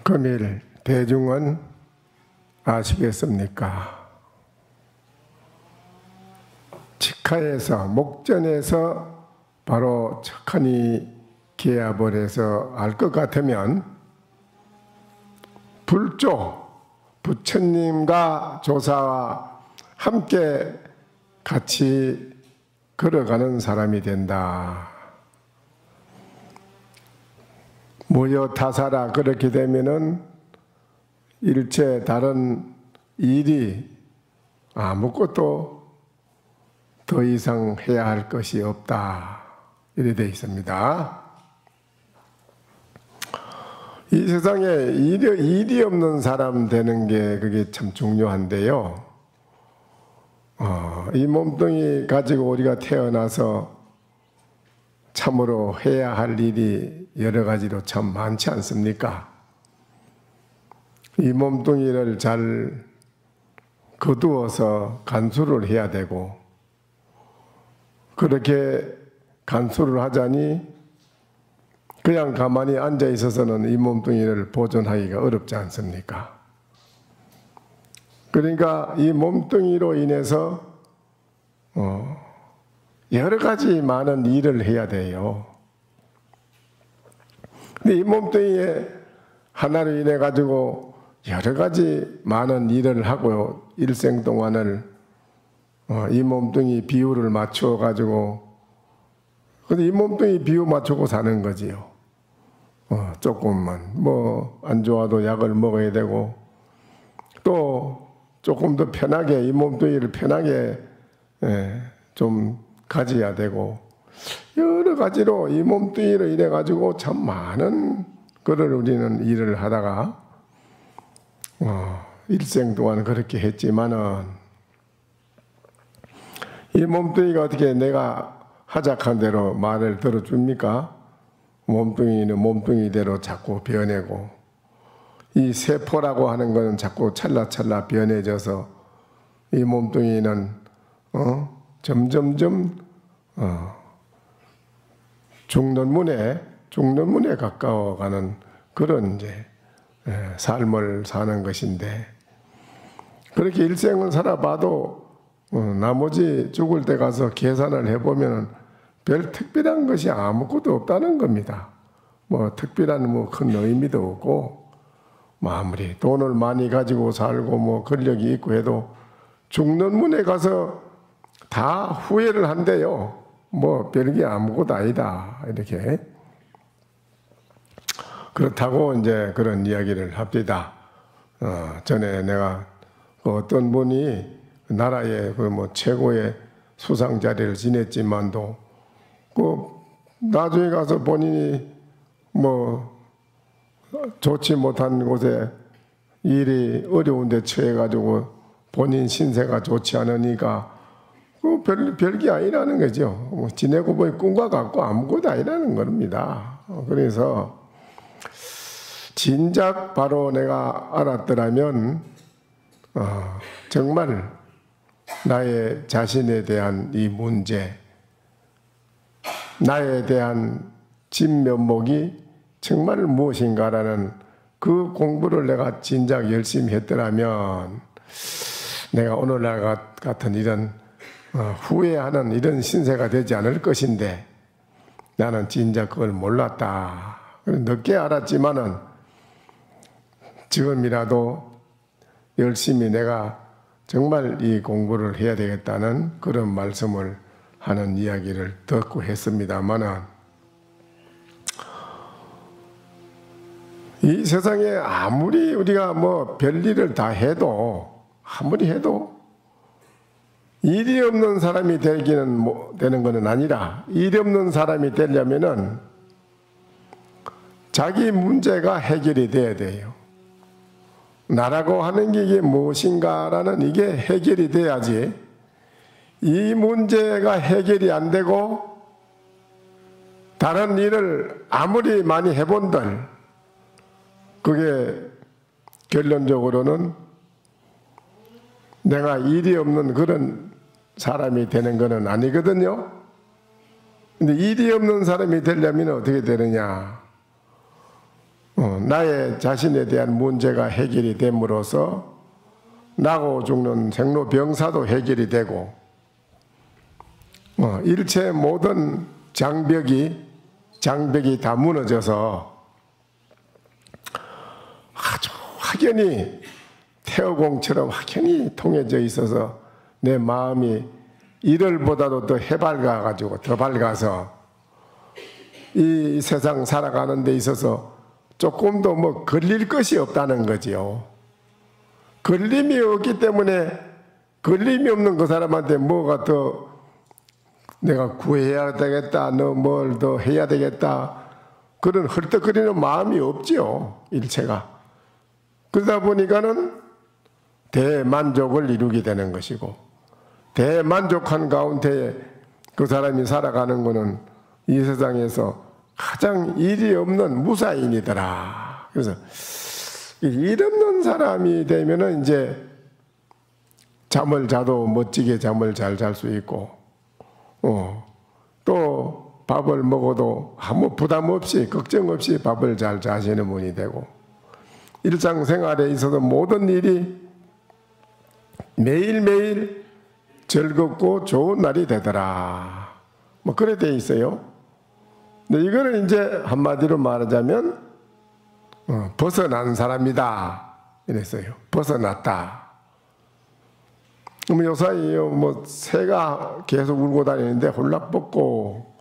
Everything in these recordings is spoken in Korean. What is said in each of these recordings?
금일 대중은 아시겠습니까? 직하에서 목전에서 바로 척하니 기합을 해서 알 것 같으면 불조 부처님과 조사와 함께 같이 걸어가는 사람이 된다. 무여 타사라 그렇게 되면은 일체 다른 일이 아무것도 더 이상 해야 할 것이 없다. 이래 되어 있습니다. 이 세상에 일이 없는 사람 되는 게 그게 참 중요한데요. 이 몸뚱이 가지고 우리가 태어나서 참으로 해야 할 일이 여러 가지로 참 많지 않습니까? 이 몸뚱이를 잘 거두어서 간수를 해야 되고, 그렇게 간수를 하자니 그냥 가만히 앉아 있어서는 이 몸뚱이를 보존하기가 어렵지 않습니까? 그러니까 이 몸뚱이로 인해서 여러 가지 많은 일을 해야 돼요. 근데 이 몸뚱이에 하나로 인해 가지고 여러 가지 많은 일을 하고 일생 동안을 이 몸뚱이 비율을 맞춰 가지고, 근데 이 몸뚱이 비율 맞추고 사는 거지요. 조금만 뭐 안 좋아도 약을 먹어야 되고, 또 조금 더 편하게 이 몸뚱이를 편하게 좀 가져야 되고, 여러 가지로 이 몸뚱이로 인해 가지고 참 많은 거를 우리는 일을 하다가 일생 동안 그렇게 했지만은, 이 몸뚱이가 어떻게 내가 하작한 대로 말을 들어줍니까? 몸뚱이는 몸뚱이대로 자꾸 변해고, 이 세포라고 하는 것은 자꾸 찰나찰나 변해져서 이 몸뚱이는 점점점 죽는 문에 가까워가는 그런 이제 삶을 사는 것인데, 그렇게 일생을 살아봐도 나머지 죽을 때 가서 계산을 해보면 별 특별한 것이 아무것도 없다는 겁니다. 뭐 특별한 뭐 큰 의미도 없고, 뭐 아무리 돈을 많이 가지고 살고 뭐 권력이 있고 해도 죽는 문에 가서 다 후회를 한대요. 뭐 별게 아무것도 아니다. 이렇게. 그렇다고 이제 그런 이야기를 합니다. 전에 내가 어떤 분이 나라의 그 뭐 최고의 수상 자리를 지냈지만도 그 나중에 가서 본인이 뭐 좋지 못한 곳에 일이 어려운데 처해가지고 본인 신세가 좋지 않으니까 그 별게 아니라는 거죠. 뭐 지내고 보니 꿈과 같고 아무것도 아니라는 겁니다. 그래서 진작 바로 내가 알았더라면 정말 나의 자신에 대한 이 문제, 나에 대한 진면목이 정말 무엇인가라는 그 공부를 내가 진작 열심히 했더라면 내가 오늘날 같은 이런 후회하는 이런 신세가 되지 않을 것인데, 나는 진작 그걸 몰랐다. 늦게 알았지만은 지금이라도 열심히 내가 정말 이 공부를 해야 되겠다는 그런 말씀을 하는 이야기를 듣고 했습니다만은, 이 세상에 아무리 우리가 뭐 별일을 다 해도, 아무리 해도 일이 없는 사람이 되기는 되는 것은 아니라, 일이 없는 사람이 되려면은 자기 문제가 해결이 돼야 돼요. 나라고 하는 게 이게 무엇인가라는 이게 해결이 돼야지, 이 문제가 해결이 안 되고 다른 일을 아무리 많이 해본들 그게 결론적으로는 내가 일이 없는 그런 사람이 되는 것은 아니거든요. 근데 일이 없는 사람이 되려면 어떻게 되느냐? 나의 자신에 대한 문제가 해결이 됨으로써 나고 죽는 생로병사도 해결이 되고 일체 모든 장벽이 다 무너져서 아주 확연히 태어공처럼 확연히 통해져 있어서 내 마음이 이럴보다도 더 해맑아가지고 더 밝아서 이 세상 살아가는 데 있어서 조금도 뭐 걸릴 것이 없다는 거지요. 걸림이 없기 때문에 걸림이 없는 그 사람한테 뭐가 더 내가 구해야 되겠다, 너 뭘 더 해야 되겠다, 그런 헐떡거리는 마음이 없지요, 일체가. 그러다 보니까는 대만족을 이루게 되는 것이고, 대만족한 가운데 그 사람이 살아가는 것은 이 세상에서 가장 일이 없는 무사인이더라. 그래서 일 없는 사람이 되면은 이제 잠을 자도 멋지게 잠을 잘 잘 수 있고, 또 밥을 먹어도 아무 부담 없이 걱정 없이 밥을 잘 자시는 분이 되고, 일상생활에 있어서 모든 일이 매일매일 즐겁고 좋은 날이 되더라. 뭐 그래 돼 있어요. 근데 이거는 이제 한마디로 말하자면 벗어난 사람이다 이랬어요. 벗어났다. 그럼 요사이 뭐 새가 계속 울고 다니는데 홀딱 벗고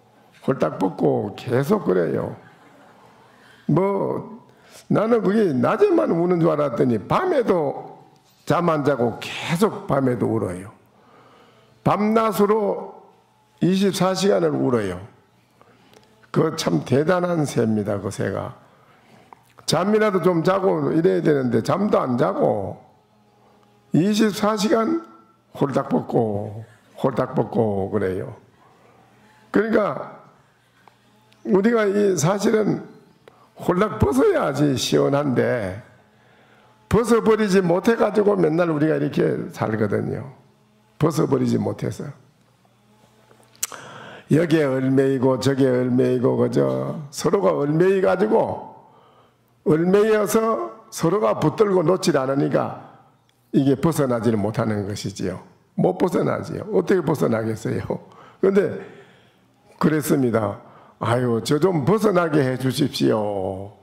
계속 그래요. 뭐 나는 그게 낮에만 우는 줄 알았더니 밤에도 잠 안 자고 계속 밤에도 울어요. 밤낮으로 24시간을 울어요. 그거 참 대단한 새입니다, 그 새가. 잠이라도 좀 자고 이래야 되는데 잠도 안 자고 24시간 홀딱 벗고 그래요. 그러니까 우리가 이 사실은 홀딱 벗어야지 시원한데 벗어버리지 못해가지고 맨날 우리가 이렇게 살거든요. 벗어버리지 못해서 여기에 얼매이고 저기에 얼매이고 그저 서로가 얼매이가지고 얼매여서 서로가 붙들고 놓질 않으니까 이게 벗어나지를 못하는 것이지요. 못 벗어나지요. 어떻게 벗어나겠어요? 그런데 그랬습니다. 아유, 저 좀 벗어나게 해 주십시오.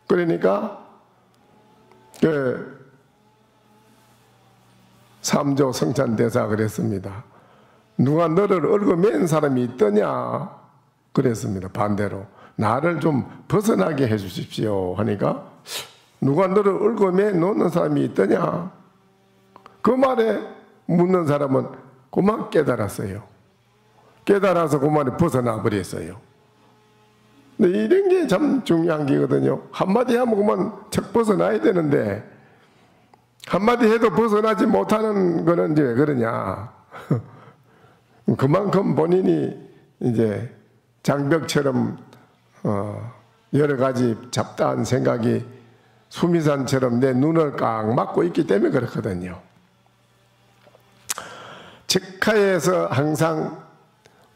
그러니까 그 3조 성찬대사 그랬습니다. 누가 너를 얽어맨 사람이 있더냐? 그랬습니다. 반대로 나를 좀 벗어나게 해 주십시오 하니까 누가 너를 얽어매 놓는 사람이 있더냐? 그 말에 묻는 사람은 그만 깨달았어요. 깨달아서 그 말에 벗어나 버렸어요. 근데 이런 게 참 중요한 게거든요. 한마디 하면 그만 척 벗어나야 되는데 한마디 해도 벗어나지 못하는 거는 이제 왜 그러냐? 그만큼 본인이 이제 장벽처럼 여러 가지 잡다한 생각이 수미산처럼 내 눈을 꽉 막고 있기 때문에 그렇거든요. 직하에서 항상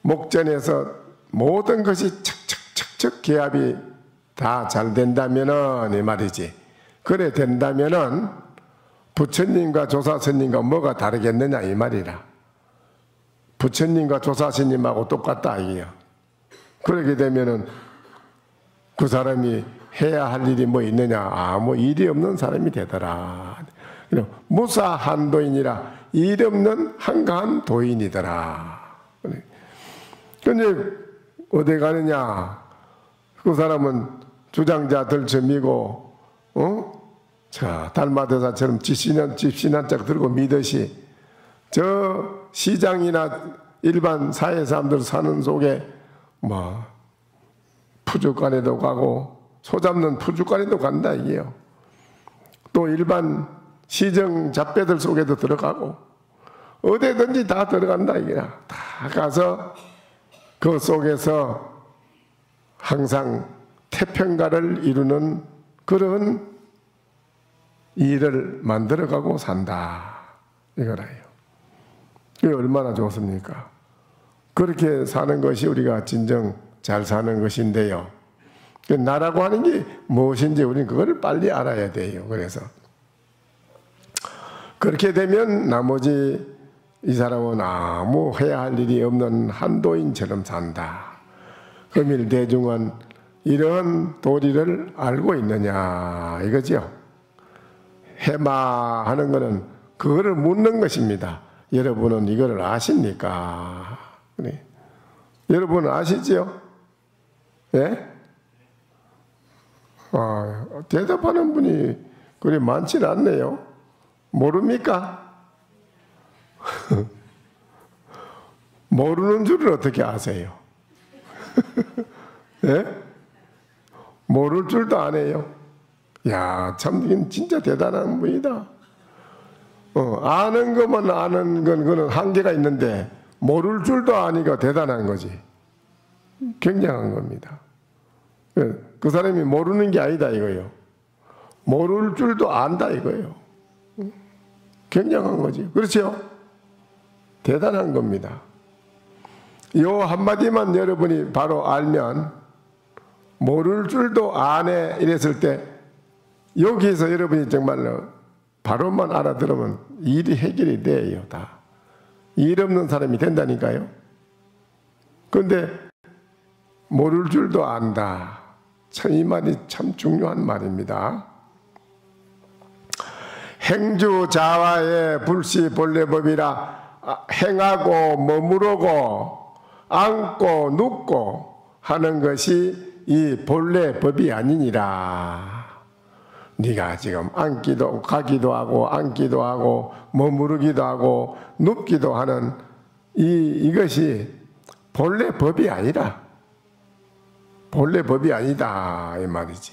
목전에서 모든 것이 척척척척 개합이 다 잘 된다면은 이 말이지. 그래 된다면은 부처님과 조사스님과 뭐가 다르겠느냐 이 말이라. 부처님과 조사스님하고 똑같다 이게요. 그러게 되면은 그 사람이 해야 할 일이 뭐 있느냐? 아무 일이 없는 사람이 되더라. 무사한도인이라 일 없는 한가한 도인이더라. 근데 어디 가느냐? 그 사람은 주장자 들쳐미고, 자, 달마대사처럼 집신한짝 들고 미듯이, 저 시장이나 일반 사회 사람들 사는 속에, 뭐, 푸주간에도 가고, 소 잡는 푸주간에도 간다, 이게요. 또 일반 시정 잡배들 속에도 들어가고, 어디든지 다 들어간다, 이게야. 다 가서 그 속에서 항상 태평가를 이루는 그런 일을 만들어가고 산다. 이거라요. 이게 얼마나 좋습니까? 그렇게 사는 것이 우리가 진정 잘 사는 것인데요. 그 나라고 하는 게 무엇인지 우리는 그걸 빨리 알아야 돼요. 그래서 그렇게 되면 나머지 이 사람은 아무 해야 할 일이 없는 한도인처럼 산다. 금일 대중은 이런 도리를 알고 있느냐 이거죠. 해마하는 것은 그거를 묻는 것입니다. 여러분은 이거를 아십니까? 그래. 여러분은 아시죠? 예? 대답하는 분이 그리 많지는 않네요. 모릅니까? 모르는 줄을 어떻게 아세요? 예? 모를 줄도 안 해요. 야, 참 진짜 대단한 분이다. 아는 것만 아는 건 그는 한계가 있는데 모를 줄도 아니까 대단한 거지. 굉장한 겁니다. 그 사람이 모르는 게 아니다 이거예요. 모를 줄도 안다 이거예요. 굉장한 거지. 그렇죠? 대단한 겁니다. 요 한마디만 여러분이 바로 알면 모를 줄도 아네 이랬을 때 여기에서 여러분이 정말로 바로만 알아들으면 일이 해결이 돼요. 다. 일 없는 사람이 된다니까요. 그런데 모를 줄도 안다. 참 이 말이 참 중요한 말입니다. 행주자와의 불시본래법이라 행하고 머무르고 앉고 눕고 하는 것이 이 본래법이 아니니라. 네가 지금 앉기도 가기도 하고 앉기도 하고 머무르기도 하고 눕기도 하는 이것이 본래법이 아니라 본래법이 아니다 이 말이지.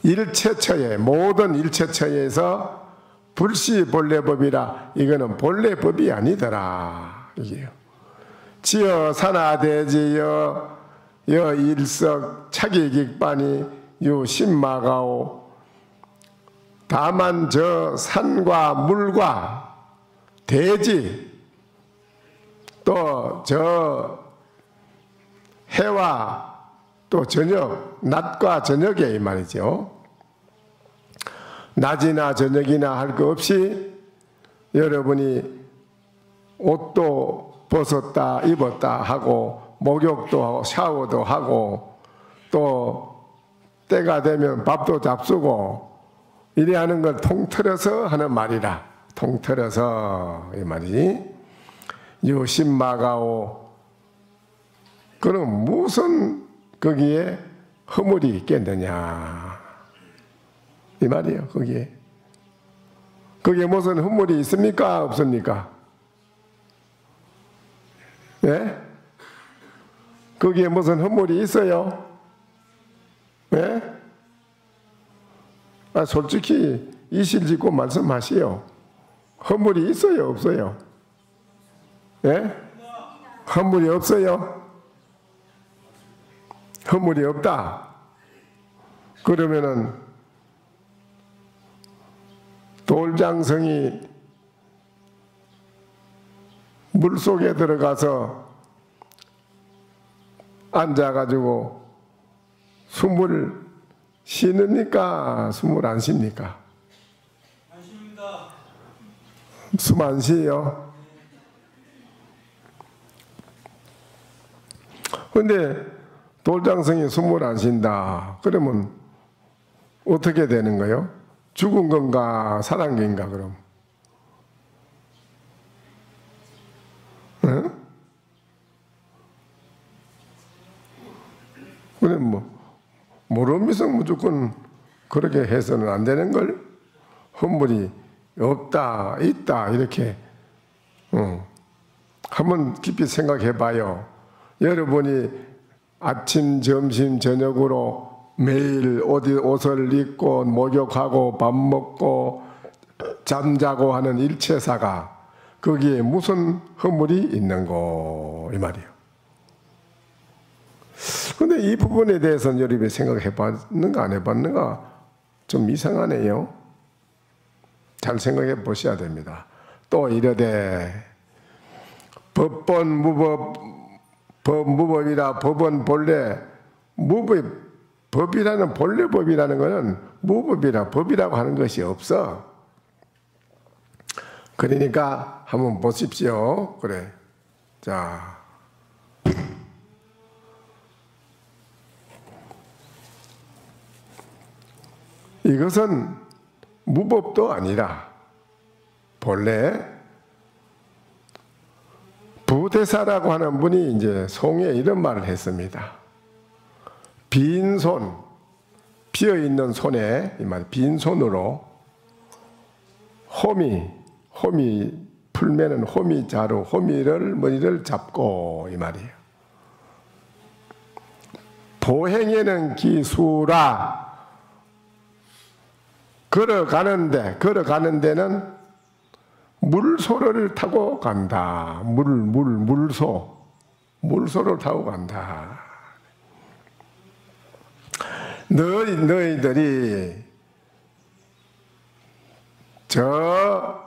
일체처에 모든 일체처에서 불시본래법이라 이거는 본래법이 아니더라 이게요. 지어 산하대지여 여 일석 차기객반이 유 신마가오. 다만 저 산과 물과 대지 또 저 해와 또 저녁, 낮과 저녁에 이 말이죠. 낮이나 저녁이나 할 거 없이 여러분이 옷도 벗었다 입었다 하고 목욕도 하고 샤워도 하고 또 때가 되면 밥도 잡수고 이래 하는 걸 통틀어서 하는 말이라. 통틀어서 이 말이지. 유신마가오. 그럼 무슨 거기에 허물이 있겠느냐 이 말이에요. 거기에 무슨 허물이 있습니까 없습니까? 예? 거기에 무슨 허물이 있어요? 예? 솔직히 이실직고 말씀하시오. 허물이 있어요 없어요? 예? 허물이 없어요? 허물이 없다. 그러면은 돌장성이 물속에 들어가서 앉아가지고 숨을 쉬느니까 숨을 안 쉽니까? 안 쉽니다. 숨 안 쉬어요? 근데 돌장성이 숨을 안 쉰다. 그러면 어떻게 되는 거예요? 죽은 건가 살아난 건가 그럼? 응? 그래 모르면서 무조건 그렇게 해서는 안 되는 걸. 허물이 없다 있다 이렇게 한번 깊이 생각해 봐요. 여러분이 아침, 점심, 저녁으로 매일 옷을 입고 목욕하고 밥 먹고 잠자고 하는 일체사가 거기에 무슨 허물이 있는고 이 말이에요. 그런데 이 부분에 대해서는 여러분이 생각해 봤는가 안 해봤는가 좀 이상하네요. 잘 생각해 보셔야 됩니다. 또 이르되 법본 무법 법무법이라 법은 본래 법이라는, 본래 법이라는 것은 법이라고 하는 것이 없어. 그러니까 한번 보십시오. 그래. 자. 이것은 무법도 아니라 본래 부대사라고 하는 분이 이제 송에 이런 말을 했습니다. 빈손, 비어있는 손에, 이 말, 빈손으로 호미 풀면은 호미자루, 머리를 잡고, 이 말이에요. 보행에는 기수라. 걸어가는 데는 물소를 타고 간다. 물소를 타고 간다. 너희들이 저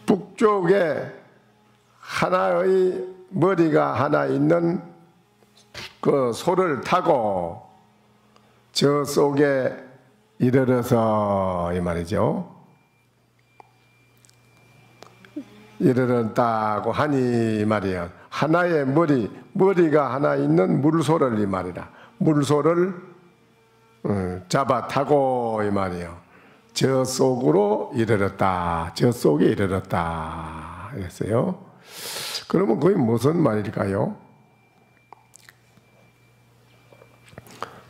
북쪽에 하나의 머리가 하나 있는 그 소를 타고 저 속에 이르러서, 이 말이죠. 이르렀다고 하니, 이 말이에요. 하나의 머리가 하나 있는 물소를, 이 말이라. 물소를 잡아 타고, 이 말이에요. 저 속으로 이르렀다. 저 속에 이르렀다. 이랬어요. 그러면 그게 무슨 말일까요?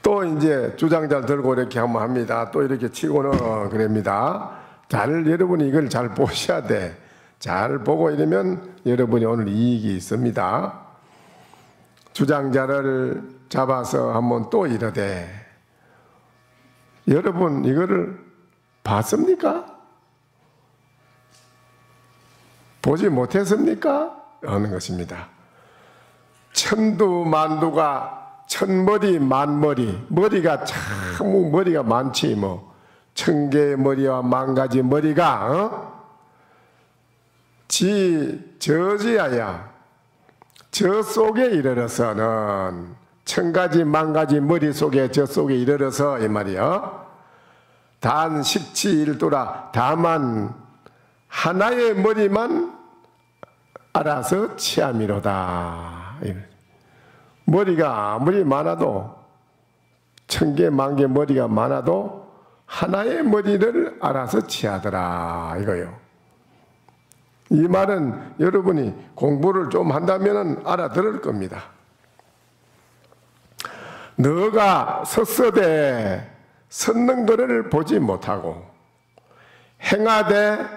또 이제 주장자를 들고 이렇게 한번 합니다. 또 이렇게 치고는 그럽니다. 여러분이 이걸 잘 보셔야 돼. 잘 보고 이러면 여러분이 오늘 이익이 있습니다. 주장자를 잡아서 한번 또 이러되, 여러분 이거를 봤습니까? 보지 못했습니까? 하는 것입니다. 천두만두가 천머리 만머리, 머리가 참 머리가 많지 뭐. 천 개의 머리와 만 가지 머리가 저지하야 저 속에 이르러서는 천 가지 만 가지 머리 속에 저 속에 이르러서, 이 말이야. 단 십치일도라. 다만 하나의 머리만 알아서 취함이로다. 머리가 아무리 많아도, 천 개, 만 개 머리가 많아도 하나의 머리를 알아서 취하더라. 이거요. 이 말은 여러분이 공부를 좀 한다면 알아들을 겁니다. 너가 섰으되 섰는 것을 보지 못하고 행하되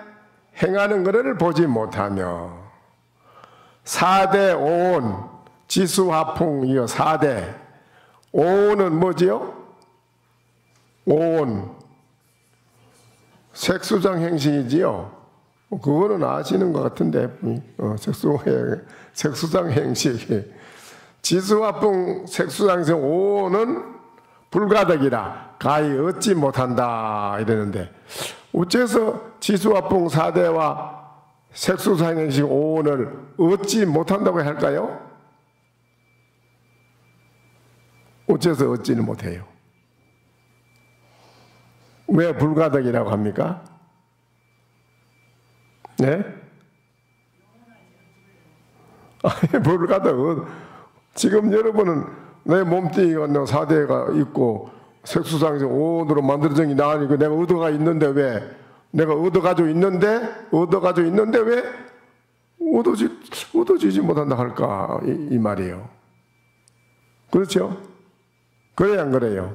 행하는 것을 보지 못하며 사대 오온 지수화풍 이거 4대. 오온은 뭐지요? 오온 색수장 행식이지요. 그거는 아시는 것 같은데, 색수장 행식. 지수화풍 색수장생 오온은 불가덕이라 가히 얻지 못한다 이러는데, 어째서 지수화풍 4대와 색수장 행식 오온을 얻지 못한다고 할까요? 어째서 얻지는 못해요? 왜 불가덕이라고 합니까? 네? 아니, 불가덕. 지금 여러분은 내 몸뚱이가 4대가 있고 색수상에서 오온으로 만들어진 게 나으니까 내가 얻어가 있는데 왜? 내가 얻어가지고 있는데 왜 얻어지지 못한다 할까? 이 말이에요. 그렇죠? 그래야 안 그래요?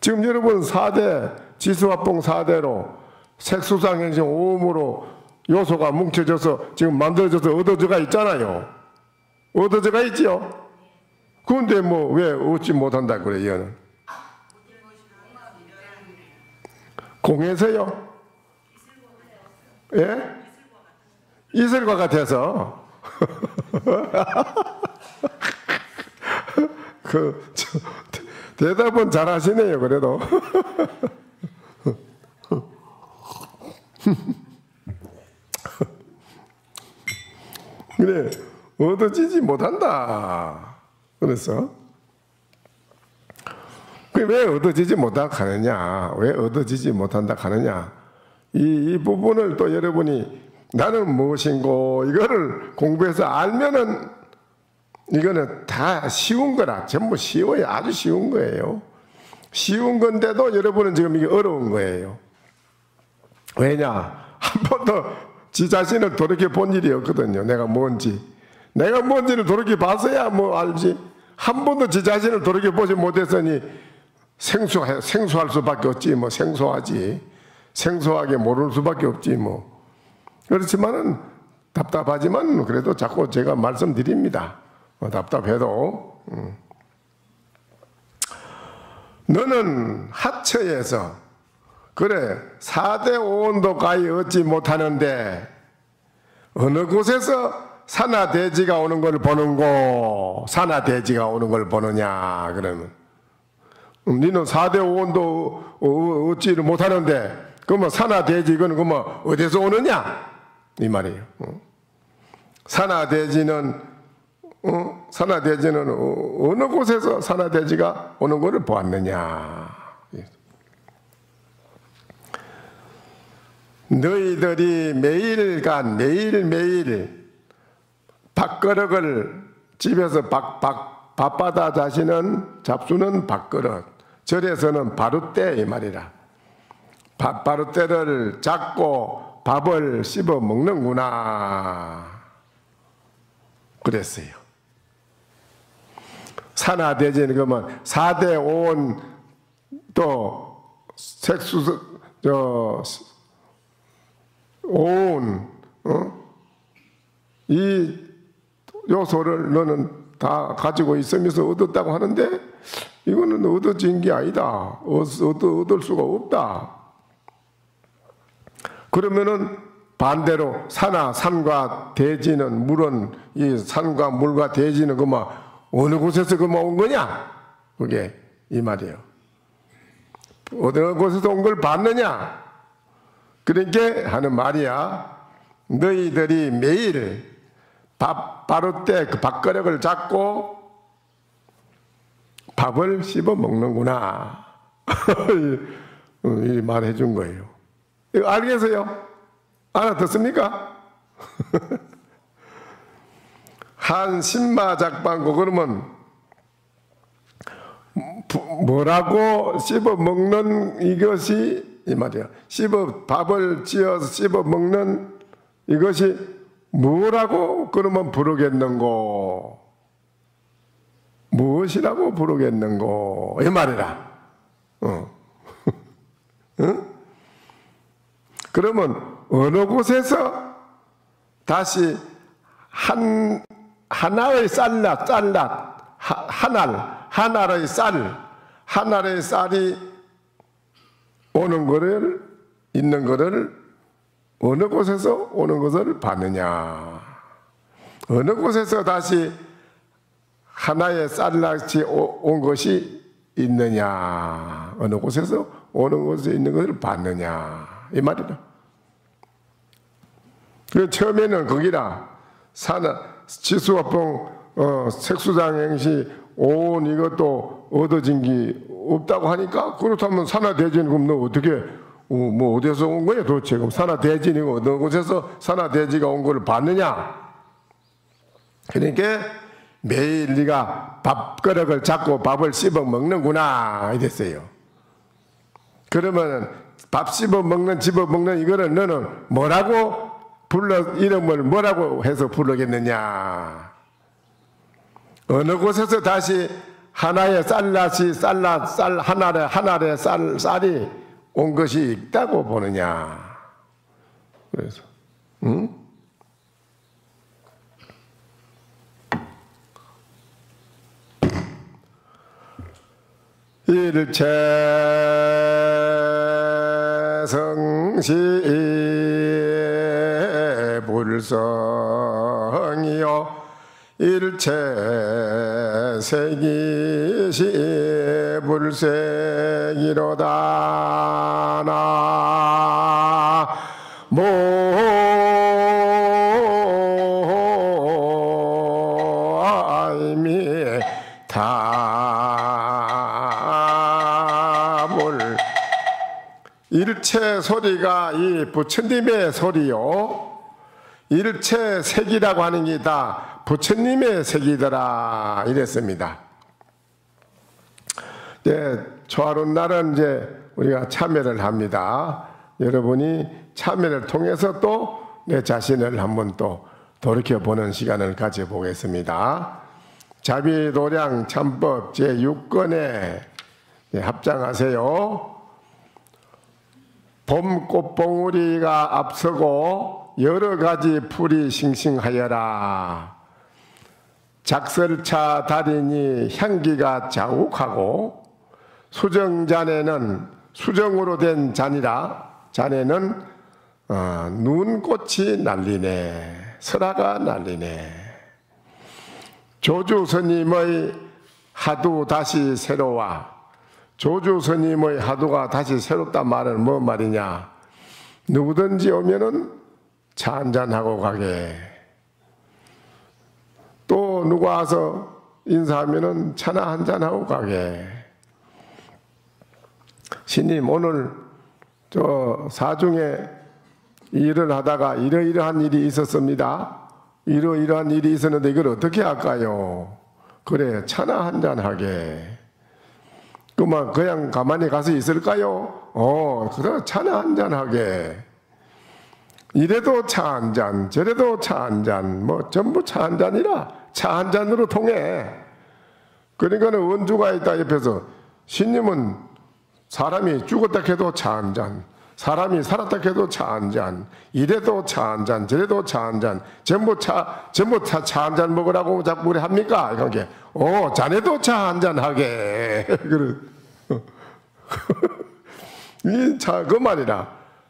지금 여러분 4대, 지수화풍 4대로 색수상행식 오음으로 요소가 뭉쳐져서 지금 만들어져서 얻어져가 있잖아요. 얻어져가 있지요? 그런데 뭐 왜 얻지 못한다 그래요? 얘는? 공에서요? 예? 이슬과 같아서. 대답은 잘 하시네요, 그래도. 그래, 얻어지지 못한다. 그래서 왜 얻어지지 못한다 하느냐? 왜 얻어지지 못한다 하느냐? 이 부분을 또 여러분이 나는 무엇인고 이거를 공부해서 알면은 이거는 다 쉬운 거라. 전부 쉬워요. 아주 쉬운 거예요. 쉬운 건데도 여러분은 지금 이게 어려운 거예요. 왜냐? 한 번도 지 자신을 돌이켜 본 일이 없거든요. 내가 뭔지를 돌이켜 봤어야 뭐 알지. 한 번도 지 자신을 돌이켜 보지 못했으니 생소할 수밖에 없지. 뭐 생소하지. 생소하게 모를 수밖에 없지 뭐. 그렇지만은 답답하지만 그래도 자꾸 제가 말씀드립니다. 답답해도 너는 하처에서 그래 4대 5원도 가히 얻지 못하는데 어느 곳에서 산하대지가 오는 걸 보는고 산하대지가 오는 걸 보느냐. 그러면 너는 4대 5원도 얻지를 못하는데 그러면 산하대지 이거는 그러면 어디서 오느냐 이 말이에요. 산하대지는 어느 곳에서 산하대지가 오는 것을 보았느냐. 너희들이 매일매일 밥그릇을 집에서 밥받아 자시는 잡수는 밥그릇, 절에서는 바루대 이 말이라. 바루대를 잡고 밥을 씹어 먹는구나 그랬어요. 산하대지는 그러면 4대 5원 또 색수 오온 이 요소를 너는 다 가지고 있으면서 얻었다고 하는데 이거는 얻어진 게 아니다. 얻을 수가 없다. 그러면은 반대로 산과 대지는 물은 이 산과 물과 대지는 그만 어느 곳에서 그만 온 거냐? 그게 이 말이에요. 어느 곳에서 온 걸 봤느냐? 그러니까 하는 말이야. 너희들이 매일 바루대 그 밥그릇을 잡고 밥을 씹어 먹는구나. 이 말해 준 거예요. 이거 알겠어요? 알아듣습니까? 한 신마작방고 그러면 뭐라고 씹어 먹는 이것이 이 말이야. 밥을 지어서 씹어 먹는 이것이 뭐라고 그러면 부르겠는고? 무엇이라고 부르겠는고? 이 말이라. 응? 그러면 어느 곳에서 다시 하나의 하나의 쌀이 오는 거를 있는 거를 어느 곳에서 오는 것을 봤느냐? 어느 곳에서 다시 하나의 쌀락이 온 것이 있느냐? 어느 곳에서 오는 곳에 있는 것을 봤느냐? 이 말이다. 그 처음에는 거기라 지수화풍 색수장 행시 온 이것도 얻어진 게 없다고 하니까 그렇다면 산하대지는 그럼 너 어떻게 뭐 어디서 온 거야 도대체? 그럼 산하대지는 어느 곳에서 산하대지가 온 걸 봤느냐? 그러니까 매일 네가 밥그릇을 잡고 밥을 씹어 먹는구나 이랬어요. 그러면 밥 씹어 먹는 이거를 너는 뭐라고 이름을 뭐라고 해서 부르겠느냐? 어느 곳에서 다시 하나의 하나의 쌀이 온 것이 있다고 보느냐? 그래서 응? 일체 성시 불성이요 일체 세기시 불세기로다 나모 참을 일체 소리가 이 부처님의 소리요 일체 색이라고 하는 게 다 부처님의 색이더라 이랬습니다. 초하룻 날은 이제 우리가 참여를 합니다. 여러분이 참여를 통해서 또 내 자신을 한번 또 돌이켜보는 시간을 가져보겠습니다. 자비도량 참법 제6권에 합장하세요. 봄 꽃봉우리가 앞서고 여러가지 풀이 싱싱하여라. 작설차 달이니 향기가 자욱하고 수정잔에는 수정으로 된 잔이라 잔에는 눈꽃이 날리네. 설화가 날리네. 조주스님의 하두 다시 새로워. 조주스님의 하두가 다시 새롭단 말은 뭐 말이냐. 누구든지 오면은 차 한잔하고 가게. 또 누가 와서 인사하면은 차나 한잔하고 가게. 스님 오늘 저 사중에 일을 하다가 이러이러한 일이 있었습니다. 이러이러한 일이 있었는데 이걸 어떻게 할까요? 그래 차나 한잔하게. 그만 그냥 가만히 가서 있을까요? 그래 차나 한잔하게. 이래도 차 한잔 저래도 차 한잔 뭐 전부 차 한잔이라 차 한잔으로 통해. 그러니까 원주가 있다 옆에서 스님은 사람이 죽었다 해도 차 한잔 사람이 살았다 해도 차 한잔 이래도 차 한잔 저래도 차 한잔 전부 차 한잔 먹으라고 자꾸 우리 합니까? 이렇게 자네도 차 한잔 하게. 이 차 그 말이라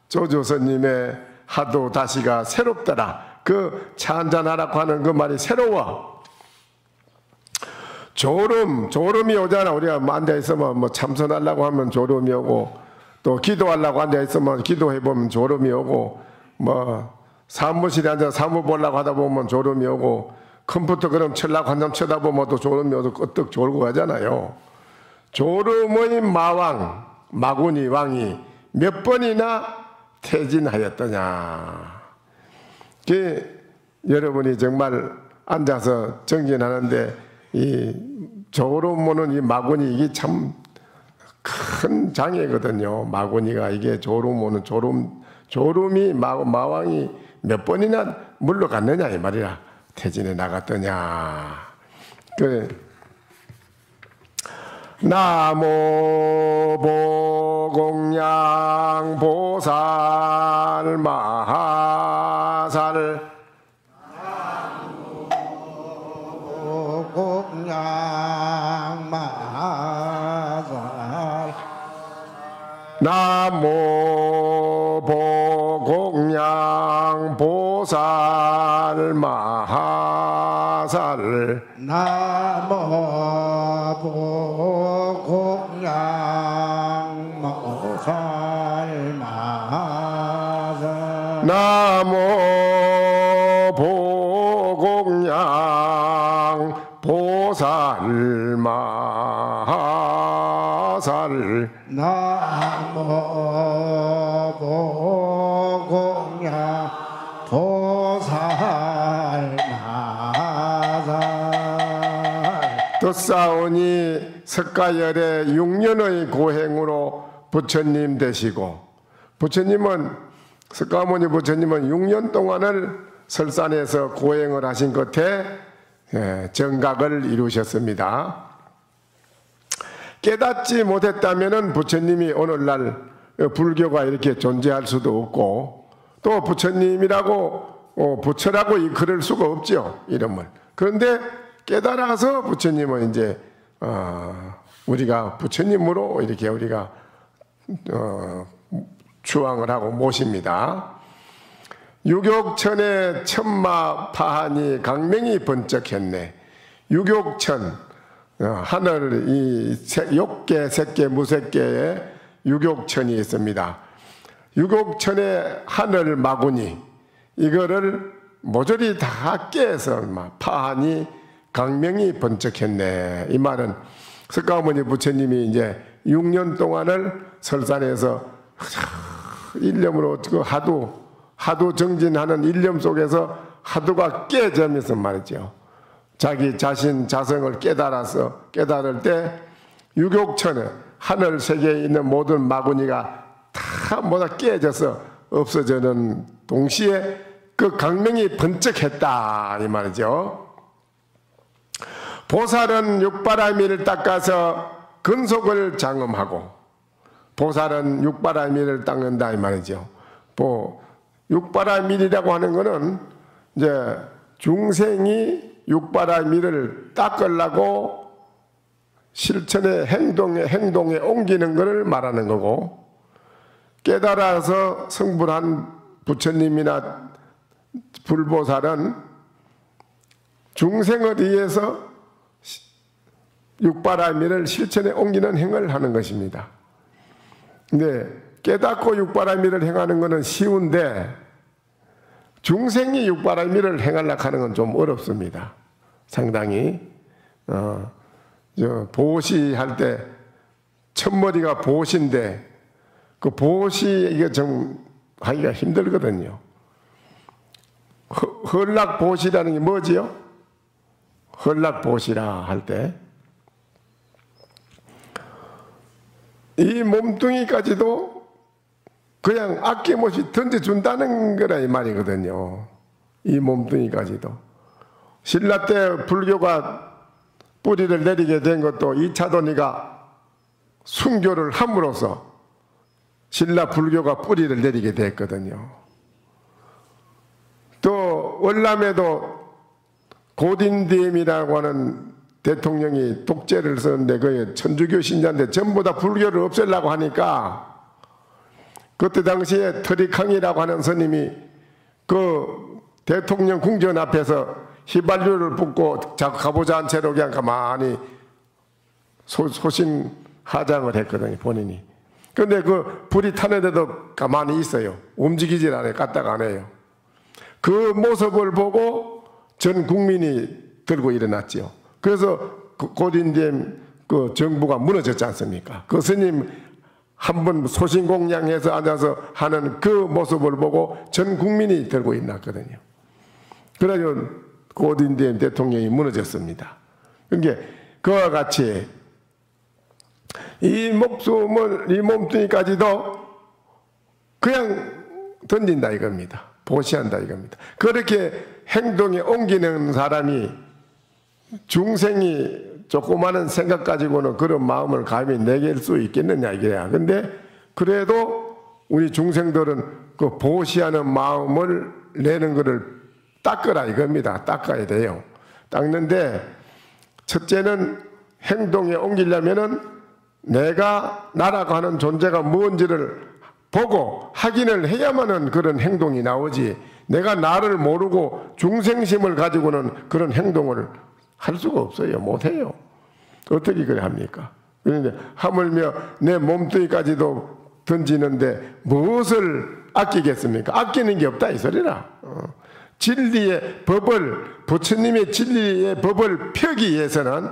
조조스님의 하도 다시가 새롭더라. 그 차 한잔 하라고 하는 그 말이 새로워. 졸음이 오잖아. 우리가 앉아있으면 뭐 참선하려고 하면 졸음이 오고 또 기도하려고 앉아있으면 기도해보면 졸음이 오고 뭐 사무실에 앉아서 사무 보려고 하다 보면 졸음이 오고 컴퓨터 그럼 칠라고 한참 쳐다보면 또 졸음이 오고 끄떡 졸고 가잖아요. 졸음의 마왕 마구니 왕이 몇 번이나 퇴진하였더냐. 여러분이 정말 앉아서 정진하는데 이 졸음 오는 이 마구니 이게 참 큰 장애거든요. 마구니가 이게 졸음 오는 졸음이 마왕이 몇 번이나 물러갔느냐 이 말이라. 퇴진해 나갔더냐. 나모 보공양 보살 마하살 나모 보공양 마하살 나모 보공양 보살 마하살 나모 보공양 보살 마하살 나모 보공양 보살 마하살 나모 보공양 보살 마하살 듣사오니 석가열의 6년의 고행으로 부처님 되시고 석가모니 부처님은 6년 동안을 설산에서 고행을 하신 끝에 정각을 이루셨습니다. 깨닫지 못했다면 부처님이 오늘날 불교가 이렇게 존재할 수도 없고 또 부처님이라고 부처라고 그럴 수가 없죠. 이름을. 그런데 깨달아서 부처님은 이제 우리가 부처님으로 이렇게 우리가 추앙을 하고 모십니다. 유격천의 천마 파하니 강명이 번쩍했네. 유격천 하늘 이 욕계, 색계, 무색계에 유격천이 있습니다. 유격천의 하늘 마구니 이거를 모조리 다 깨서 파하니 강명이 번쩍했네. 이 말은 석가모니 부처님이 이제 6년 동안을 설산에서 일념으로 그 하도 정진하는 일념 속에서 하도가 깨지면서 말이죠. 자기 자신 자성을 깨달을 때 유격천에 하늘 세계에 있는 모든 마구니가 다 모두 깨져서 없어지는 동시에 그 강명이 번쩍했다 이 말이죠. 보살은 육바라밀을 닦아서 근속을 장엄하고, 보살은 육바라밀을 닦는다 이 말이죠. 육바라밀이라고 하는 것은 이제 중생이 육바라밀을 닦으려고 실천의 행동에 옮기는 것을 말하는 거고, 깨달아서 성불한 부처님이나 불보살은 중생을 위해서 육바라밀을 실천에 옮기는 행을 하는 것입니다. 근데 깨닫고 육바라밀을 행하는 것은 쉬운데 중생이 육바라밀을 행하려고 하는 건 좀 어렵습니다. 상당히 보시할 때 첫머리가 보시인데 그 보시 이게 좀 하기가 힘들거든요. 헐락보시라는 게 뭐지요? 헐락보시라 할 때 이 몸뚱이까지도 그냥 아낌없이 던져준다는 거라 이 말이거든요. 이 몸뚱이까지도. 신라 때 불교가 뿌리를 내리게 된 것도 이차도니가 순교를 함으로써 신라 불교가 뿌리를 내리게 됐거든요. 또 월남에도 고딘디엠이라고 하는 대통령이 독재를 썼는데 그 천주교 신자인데 전부 다 불교를 없애려고 하니까 그때 당시에 터리캉이라고 하는 스님이 그 대통령 궁전 앞에서 휘발유를 붓고 가보자한 채로 그냥 가만히 소신하장을 했거든요, 본인이. 근데 그 불이 타는데도 가만히 있어요. 움직이질 않아요. 까딱 안 해요. 그 모습을 보고 전 국민이 들고 일어났지요. 그래서 고딘디엠 그 정부가 무너졌지 않습니까? 그 스님 한번 소신공양해서 앉아서 하는 그 모습을 보고 전 국민이 들고 일어났거든요. 그래서 고딘디엠 대통령이 무너졌습니다. 그러니까 그와 같이 이 목숨을 이 몸뚱이까지도 그냥 던진다 이겁니다. 보시한다 이겁니다. 그렇게 행동에 옮기는 사람이 중생이 조그마한 생각 가지고는 그런 마음을 감히 내길 수 있겠느냐 이게야. 근데 그래도 우리 중생들은 그 보시하는 마음을 내는 것을 닦으라 이겁니다. 닦아야 돼요. 닦는데 첫째는 행동에 옮기려면은 내가 나라고 하는 존재가 뭔지를 보고 확인을 해야만은 그런 행동이 나오지, 내가 나를 모르고 중생심을 가지고는 그런 행동을 할 수가 없어요. 못해요. 어떻게 그래 합니까? 그런데 하물며 내 몸뚱이까지도 던지는데 무엇을 아끼겠습니까? 아끼는 게 없다 이 소리라. 진리의 법을, 부처님의 진리의 법을 펴기 위해서는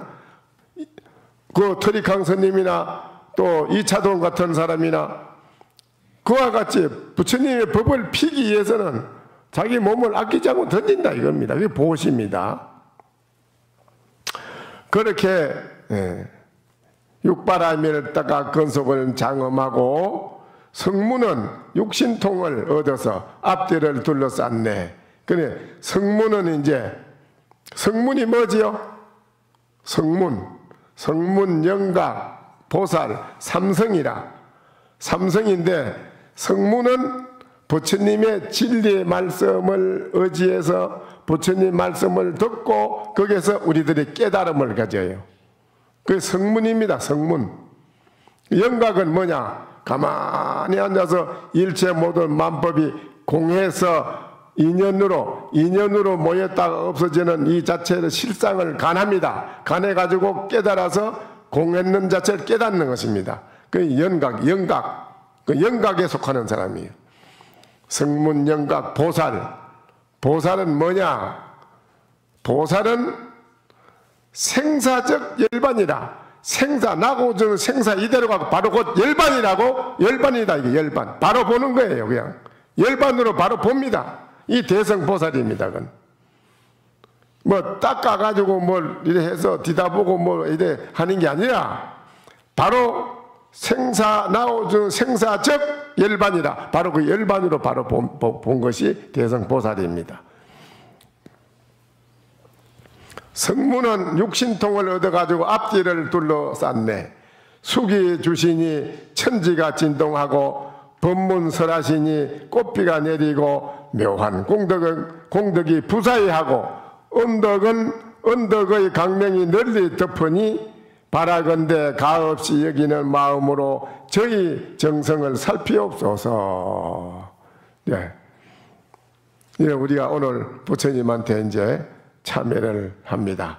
그 터리캉 스님이나 또 이차돈 같은 사람이나 그와 같이 부처님의 법을 피기 위해서는 자기 몸을 아끼지 않고 던진다 이겁니다. 그게 보시입니다. 그렇게 육바라밀을 닦아 근속을 장엄하고 성문은 육신통을 얻어서 앞뒤를 둘러쌌네. 그래 성문은 이제 성문이 뭐지요? 성문, 영각, 보살, 삼성이라. 삼성인데 성문은 부처님의 진리의 말씀을 의지해서 부처님 말씀을 듣고 거기서 우리들이 깨달음을 가져요. 그게 성문입니다. 성문. 영각은 뭐냐? 가만히 앉아서 일체 모든 만법이 공해서 인연으로 모였다가 없어지는 이 자체의 실상을 간합니다. 간해가지고 깨달아서 공했는 자체를 깨닫는 것입니다. 그 영각, 그 영각에 속하는 사람이에요. 성문, 영각, 보살. 보살은 뭐냐? 보살은 생사적 열반이라. 생사 나고 저는 생사 이대로 가고 바로 곧 열반이라고. 열반이다 이게 열반. 바로 보는 거예요. 그냥 열반으로 바로 봅니다. 이 대성보살입니다. 그건 뭐 닦아가지고 뭘 이래 해서 뒤다보고 뭐 이래 하는 게 아니라 바로 생사 나오주 생사적 열반이라. 바로 그 열반으로 바로 본 것이 대성보살입니다. 성문은 육신통을 얻어가지고 앞뒤를 둘러쌌네. 숙이 주시니 천지가 진동하고 법문설하시니 꽃비가 내리고 묘한 공덕이 부사이하고 언덕의 강명이 널리 덮으니 바라건대 가없이 여기는 마음으로 저희 정성을 살피옵소서. 네. 우리가 오늘 부처님한테 이제 참여를 합니다.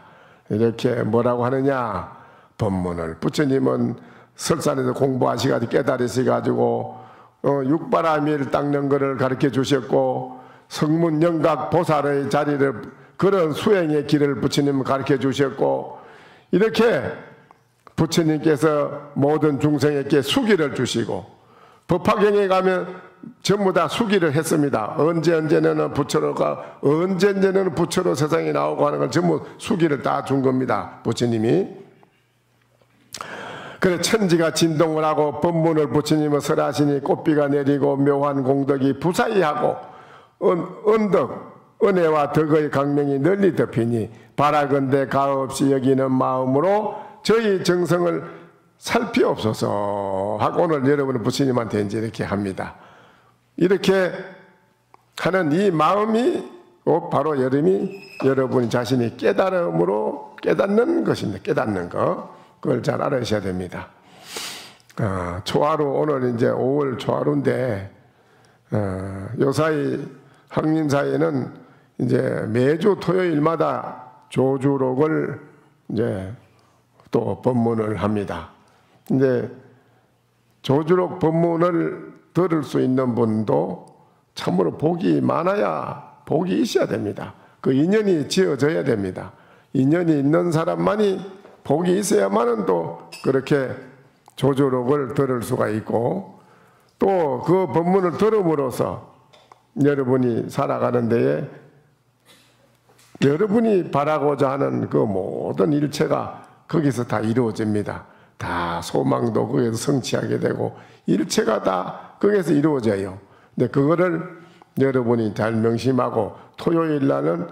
이렇게 뭐라고 하느냐? 법문을. 부처님은 설산에서 공부하시가지고 깨달으시가지고 육바라밀 닦는 것을 가르쳐 주셨고 성문 영각 보살의 자리를 그런 수행의 길을 부처님은 가르쳐 주셨고 이렇게 부처님께서 모든 중생에게 수기를 주시고 법화경에 가면 전부 다 수기를 했습니다. 언제는 부처로 세상에 나오고 하는 걸 전부 수기를 다 준 겁니다. 부처님이. 그래 천지가 진동을 하고 법문을 부처님은 설하시니 꽃비가 내리고 묘한 공덕이 부사이하고 언덕 은혜와 덕의 강명이 널리 덮이니 바라건대 가없이 여기는 마음으로 저희 정성을 살피옵소서 하고 오늘 여러분은 부처님한테 이제 이렇게 합니다. 이렇게 하는 이 마음이 바로 여러분 자신이 깨달음으로 깨닫는 것입니다. 깨닫는 거. 그걸 잘 알으셔야 됩니다. 초하루, 오늘 이제 5월 초하루인데, 요사이 항림사에는 이제 매주 토요일마다 조주록을 이제 또 법문을 합니다. 근데 조주록 법문을 들을 수 있는 분도 참으로 복이 많아야 복이 있어야 됩니다. 그 인연이 지어져야 됩니다. 인연이 있는 사람만이 복이 있어야만은 또 그렇게 조주록을 들을 수가 있고 또 그 법문을 들음으로써 여러분이 살아가는 데에 여러분이 바라고자 하는 그 모든 일체가 거기서 다 이루어집니다. 다 소망도 거기서 성취하게 되고 일체가 다 거기서 이루어져요. 근데 그거를 여러분이 잘 명심하고 토요일 날은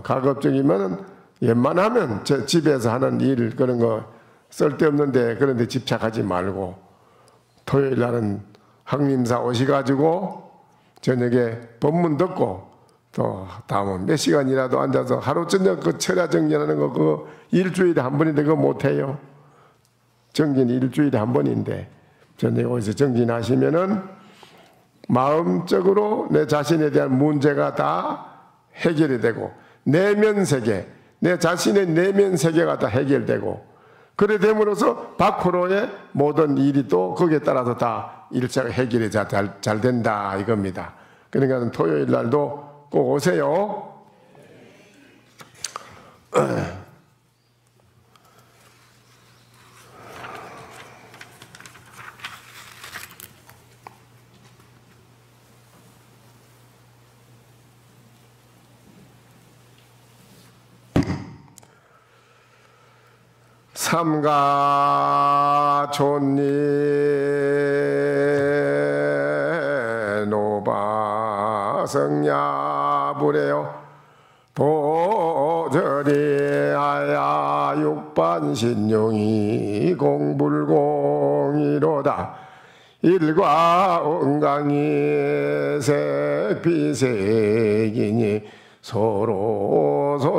가급적이면은 웬만하면 제 집에서 하는 일 그런 거 쓸데없는데 그런 데 집착하지 말고 토요일 날은 항림사 오셔가지고 저녁에 법문 듣고 또 다음은 몇 시간이라도 앉아서 하루 저녁 그 철야 정진하는 거 그거 일주일에 한 번인데 그거 못해요. 정진이 일주일에 한 번인데 저녁에 어디서 정진하시면은 마음적으로 내 자신에 대한 문제가 다 해결이 되고 내면 세계 내 자신의 내면 세계가 다 해결되고 그래 됨으로써 밖으로의 모든 일이 또 거기에 따라서 다 일체가 해결이 잘 된다 이겁니다. 그러니까 토요일 날도 꼭 오세요. 삼가 존니 노바성야 부래요 도저리 하야 육반신용이 공불공이로다 일과 온강이 색비색이니 서로로다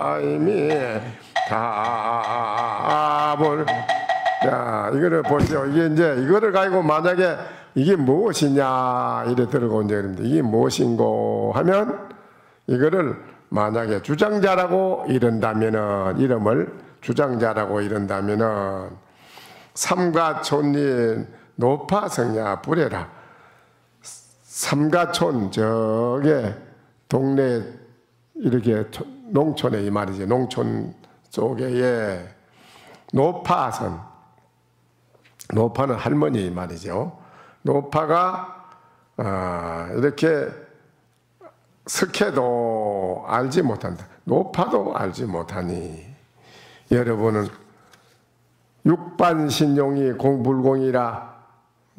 나모아이미 답을 자 이거를 보시오. 이게 이제 이거를 가지고 만약에 이게 무엇이냐 이래 들어고 이제 그럽니다. 이게 무엇인고 하면 이거를 만약에 주장자라고 이른다면은 이름을 주장자라고 이른다면은 삼가촌리 높아 성냐 부례라. 삼가촌 저게 동네 이렇게 농촌에 이 말이지. 농촌 쪽에 예. 노파선. 노파는 할머니 이 말이죠. 노파가 이렇게 석해도 알지 못한다. 노파도 알지 못하니 여러분은 육반신용이 공불공이라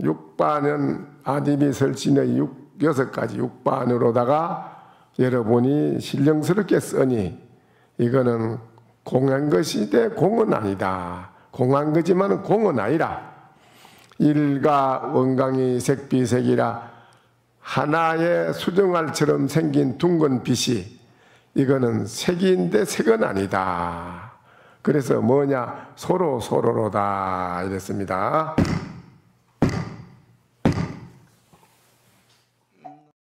육반은 아디미 설신의 6가지 육반으로다가 여러분이 신령스럽게 쓰니 이거는 공한 것이 돼 공은 아니다. 공한 거지만 공은 아니라 일가 원강이 색비색이라 하나의 수정알처럼 생긴 둥근 빛이 이거는 색인데 색은 아니다. 그래서 뭐냐 서로로다 이랬습니다.